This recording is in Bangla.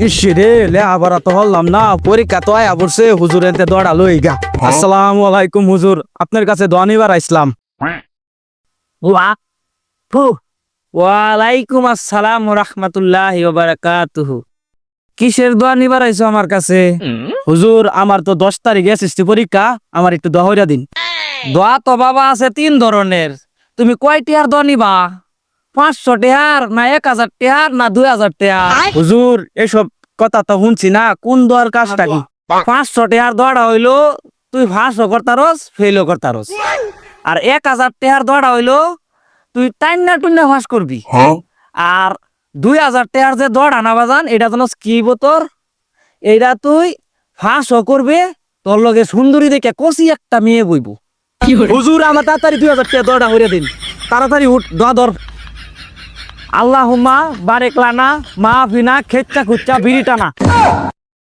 ইসরে লে আবার তো হলাম না পরীক্ষা তো আয়া পড়ছে হুজুর এতে দৌড়া লই গা। আসসালামু আলাইকুম হুজুর, আপনার কাছে দোয়া নিবার আইসলাম। ওয়ালাইকুম আসসালাম রাহমাতুল্লাহি ওয়া বারাকাতুহু। কিসের দোয়া নিবার আইছো আমার কাছে? হুজুর আমার তো 10 তারিখে এসএসসি পরীক্ষা, আমার একটু দোয়া হইরা দিন। দোয়া তো বাবা আছে 3 ধরনের, তুমি কয়টি আর দোয়া নিবা? 500 টেহার না 1000 টেহার না 2000 টেহার? হুজুর এসব কথা তো শুনছি না, কোন দোয়ার কাজটা কি? 500 টেহার দোয়াটা হইলো তুই ফাঁসও করতারস ফেলও করতারস, আর 1000 টেহার দোয়াটা হইলো তুই টাইন্না টুন্না ফাঁস করবি। আর 2000 টেহার যে দোয়াটা না বাজান, এটা যেন কি বোতর, এইটা তুই ফাঁসও করবে, তোর লগে সুন্দরী দেখে কষি একটা মেয়ে বইব। হুজুর আমার তাড়াতাড়ি 2000 টাকা দোয়াটা হইরা দিন, তাড়াতাড়ি উঠ দোয়া ধর। আল্লাহুম্মা বারেক লানা মাহফিনা খেচ্চা খুচ্চা বিড়ি টানা।